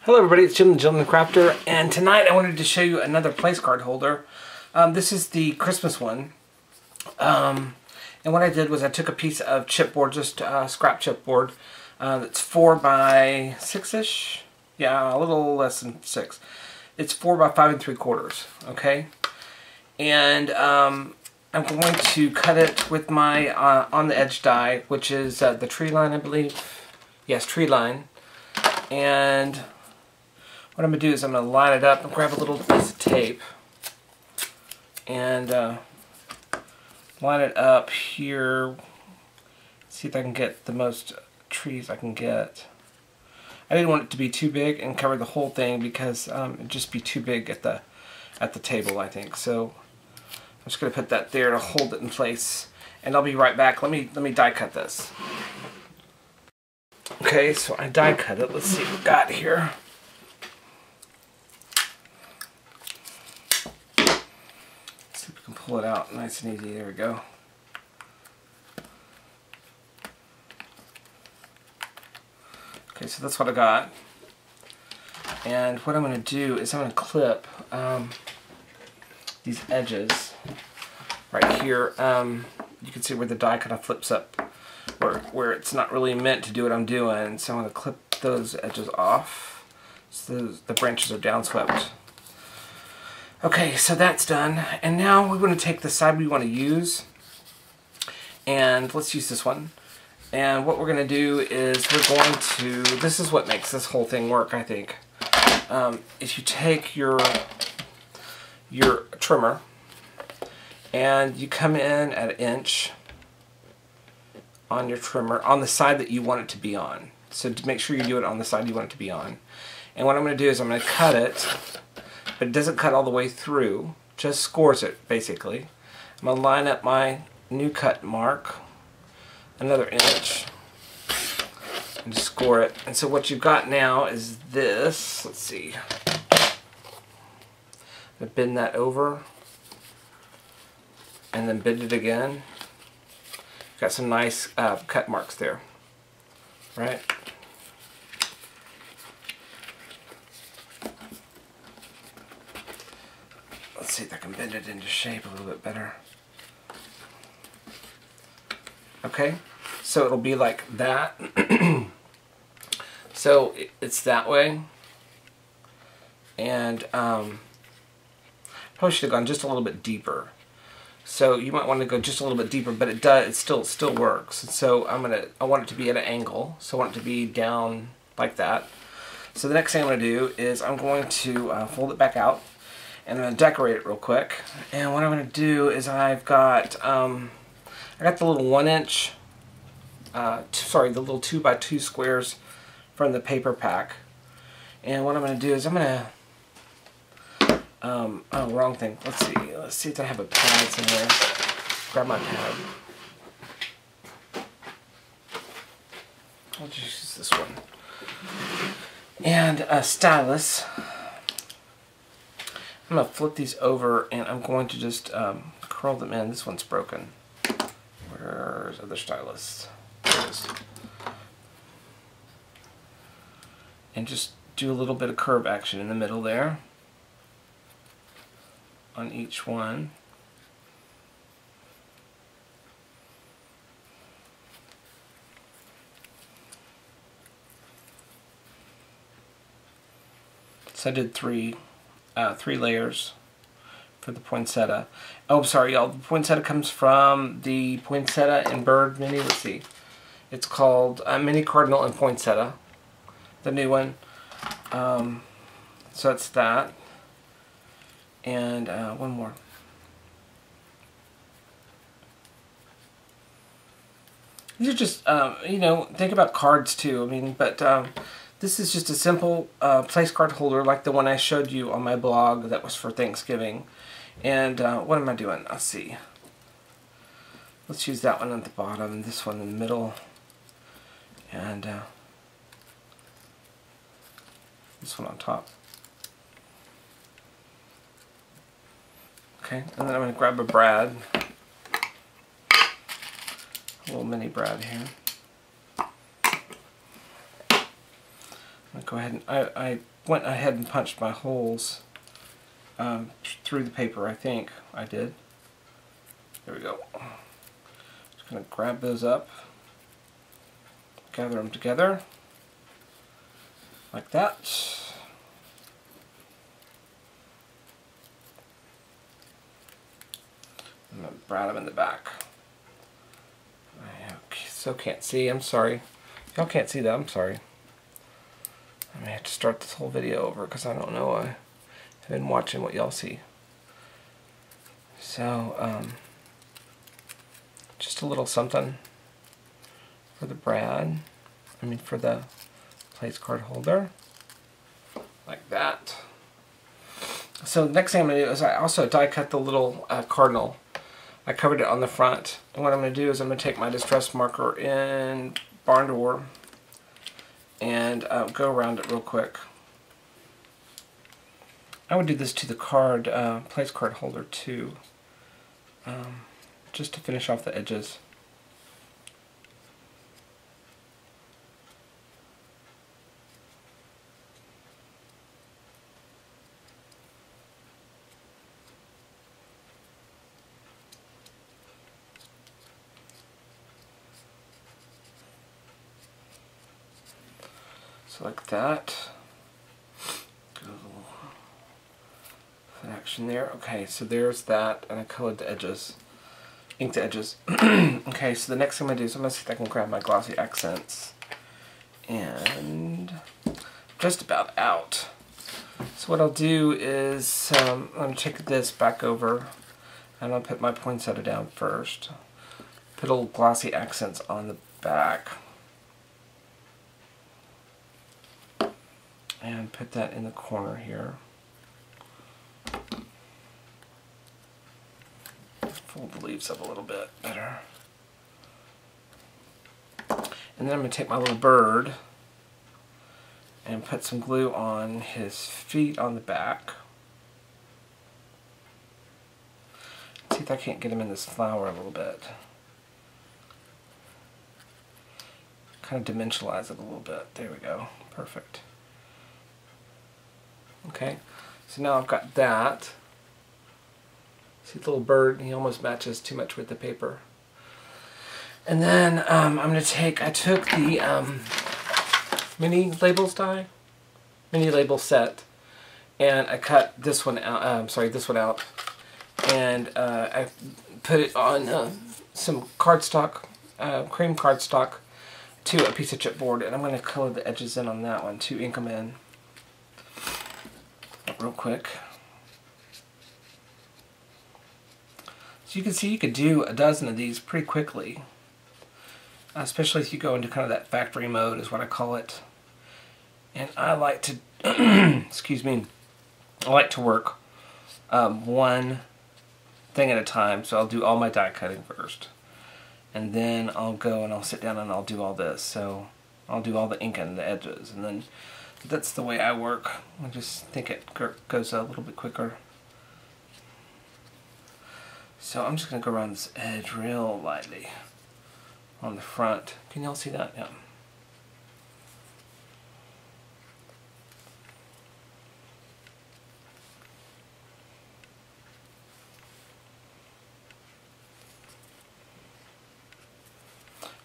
Hello everybody, it's Jim the Gentleman Crafter, and tonight I wanted to show you another place card holder. This is the Christmas one. And what I did was I took a piece of chipboard, just scrap chipboard, that's 4 by 6-ish. Yeah, a little less than 6. It's 4 by 5 3/4, okay? And I'm going to cut it with my on the edge die, which is the tree line, I believe. Yes, tree line. And what I'm going to do is I'm going to line it up and grab a little piece of tape and line it up here. See if I can get the most trees I can get. I didn't want it to be too big and cover the whole thing because it'd just be too big at the table, I think. So I'm just going to put that there to hold it in place, and I'll be right back. Let me die cut this. Okay, so I die cut it. Let's see what we got here. Can pull it out nice and easy. There we go. Okay, so that's what I got. And what I'm going to do is I'm going to clip these edges right here. You can see where the die kind of flips up, where it's not really meant to do what I'm doing. So I'm going to clip those edges off so the branches are downswept. Okay, so that's done, and now we're going to take the side we want to use, and let's use this one. And what we're going to do is we're going to, this is what makes this whole thing work, I think, is you take your trimmer, and you come in at 1 inch on your trimmer, on the side that you want it to be on. So to make sure you do it on the side you want it to be on. And what I'm going to do is I'm going to cut it, but it doesn't cut all the way through, just scores it basically. I'm going to line up my new cut mark, another 1 inch, and just score it. And so what you've got now is this. Let's see. I'm going to bend that over, and then bend it again. Got some nice cut marks there, right? Let's see if I can bend it into shape a little bit better. Okay, so it'll be like that. So it's that way. And probably should have gone just a little bit deeper. So you might want to go just a little bit deeper, but it does. It still works. And so I want it to be at an angle. So I want it to be down like that. So the next thing I'm going to do is I'm going to fold it back out. And I'm going to decorate it real quick. And what I'm going to do is I've got, I got the little 1 inch, the little 2 by 2 squares from the paper pack. And what I'm going to do is I'm going to, oh, wrong thing. Let's see if I have a pad somewhere. Grab my pad. I'll just use this one. And a stylus. I'm going to flip these over, and I'm going to just curl them in. This one's broken. Where's the other stylus? There it is. And just do a little bit of curve action in the middle there on each one. So I did three layers for the poinsettia. Oh, sorry, y'all. The poinsettia comes from the Poinsettia and Bird Mini. Let's see. It's called Mini Cardinal and Poinsettia, the new one. So it's that. And one more. These are just, you know, think about cards too. I mean, but this is just a simple place card holder like the one I showed you on my blog that was for Thanksgiving. And what am I doing? Let's see. Let's use that one at the bottom and this one in the middle. And this one on top. Okay, and then I'm going to grab a brad. A little mini brad here. I'm going to go ahead and I went ahead and punched my holes through the paper. I think I did. There we go. Just going to grab those up, gather them together like that. I'm going to brown them in the back. I so can't see, I'm sorry. Y'all can't see that, I'm sorry. I may have to start this whole video over because I don't know. I've been watching what y'all see. So, just a little something for the for the Placecard holder. Like that. So the next thing I'm going to do is I also die cut the little cardinal. I covered it on the front. And what I'm going to do is I'm going to take my distress marker in barn door and go around it real quick. I would do this to the card, Placecard holder too, just to finish off the edges. So like that. Good little action there. Okay, so there's that, and I colored the edges, inked the edges. Okay, so the next thing I'm going to do is I'm going to see if I can grab my glossy accents. And just about out. So what I'll do is I'm going to take this back over, and I'll put my poinsettia down first. Put little glossy accents on the back. And put that in the corner here. Fold the leaves up a little bit better. And then I'm going to take my little bird and put some glue on his feet on the back. See if I can't get him in this flower a little bit. Kind of dimensionalize it a little bit. There we go. Perfect. Okay, so now I've got that. See the little bird? He almost matches too much with the paper. And then I'm going to take, I took the mini labels die, mini label set, and I cut this one out, this one out, and I put it on some cardstock, cream cardstock, to a piece of chipboard, and I'm going to color the edges in on that one to ink them in. Real quick. So you can see you could do a dozen of these pretty quickly, especially if you go into kind of that factory mode is what I call it. And I like to excuse me, I like to work one thing at a time, so I'll do all my die cutting first, and then I'll go and I'll sit down and I'll do all this. So I'll do all the ink and the edges, and then that's the way I work. I just think it goes a little bit quicker. So I'm just going to go around this edge real lightly on the front. Can y'all see that? Yeah.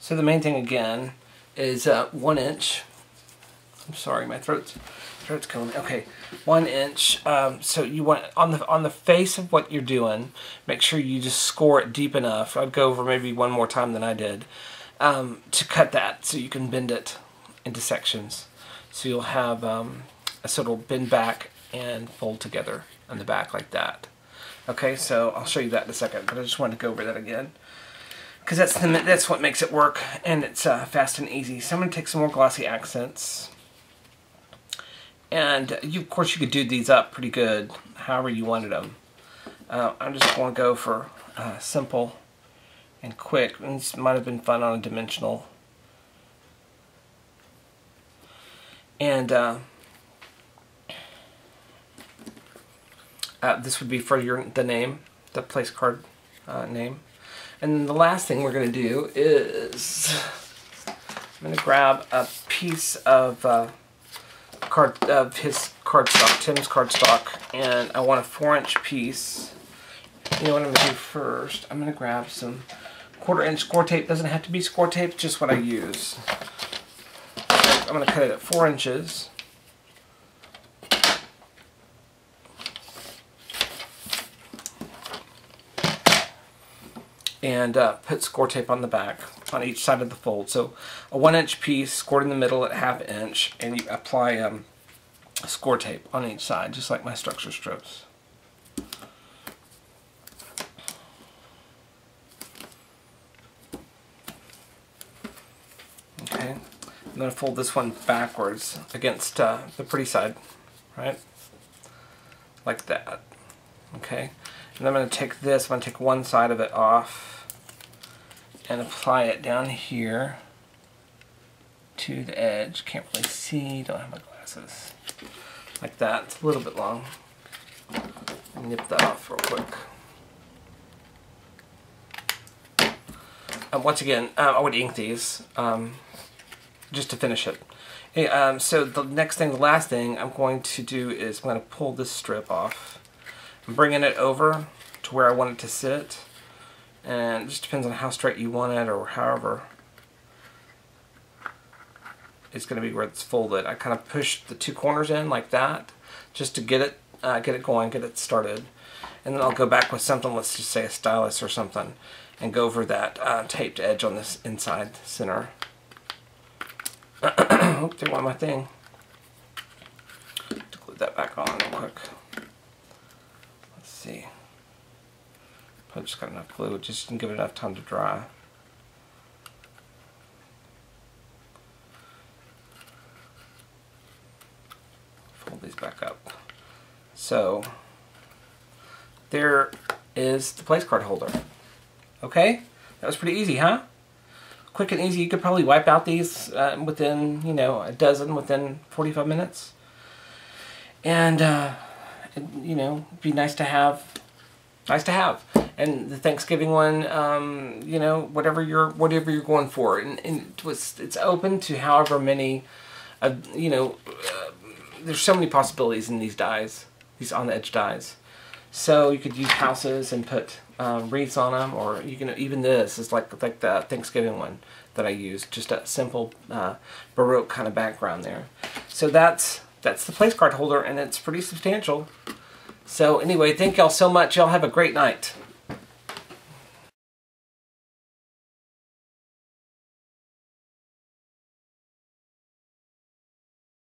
So the main thing again is 1 inch. I'm sorry, my throat's killing me. Okay, 1 inch. So you want on the face of what you're doing, make sure you just score it deep enough. I'd go over maybe one more time than I did to cut that, so you can bend it into sections. So you'll have so it'll bend back and fold together on the back like that. Okay, so I'll show you that in a second, but I just wanted to go over that again, because that's what makes it work, and it's fast and easy. So I'm going to take some more glossy accents. And of course you could do these up pretty good, however you wanted them. I'm just going to go for simple and quick. And this might have been fun on a dimensional. And this would be for the name, the Placecard name. And then the last thing we're going to do is I'm going to grab a piece of his cardstock, Tim's cardstock, and I want a 4-inch piece. You know what I'm going to do first? I'm going to grab some 1/4-inch score tape. Doesn't have to be score tape, just what I use. I'm going to cut it at 4 inches. And put score tape on the back, on each side of the fold. So a 1-inch piece scored in the middle at 1/2 inch, and you apply score tape on each side, just like my structure strips. Okay, I'm going to fold this one backwards against the pretty side, right? Like that. Okay, and I'm going to take this, I'm going to take one side of it off and apply it down here to the edge. Can't really see, don't have my glasses. Like that, it's a little bit long. Nip that off real quick. Once again, I would ink these just to finish it. Hey, so the next thing, the last thing I'm going to do is I'm going to pull this strip off. I'm bringing it over to where I want it to sit, and it just depends on how straight you want it, or however it's going to be where it's folded. I kind of push the 2 corners in like that, just to get it going, get it started, and then I'll go back with something, let's just say a stylus or something, and go over that taped edge on this inside center. Oop, there went my thing. To glue that back on real quick. Let's see. I just got enough glue, just didn't give it enough time to dry. Fold these back up. So there is the place card holder. Okay, that was pretty easy, huh? Quick and easy. You could probably wipe out these within, you know, a dozen within 45 minutes. And you know, be nice to have. Nice to have. And the Thanksgiving one, you know, whatever you're going for, and it's open to however many, you know. There's so many possibilities in these dies, these on the edge dies. So you could use houses and put wreaths on them, or you can even this is like the Thanksgiving one that I used, just a simple Baroque kind of background there. So that's the place card holder, and it's pretty substantial. So anyway, thank y'all so much. Y'all have a great night.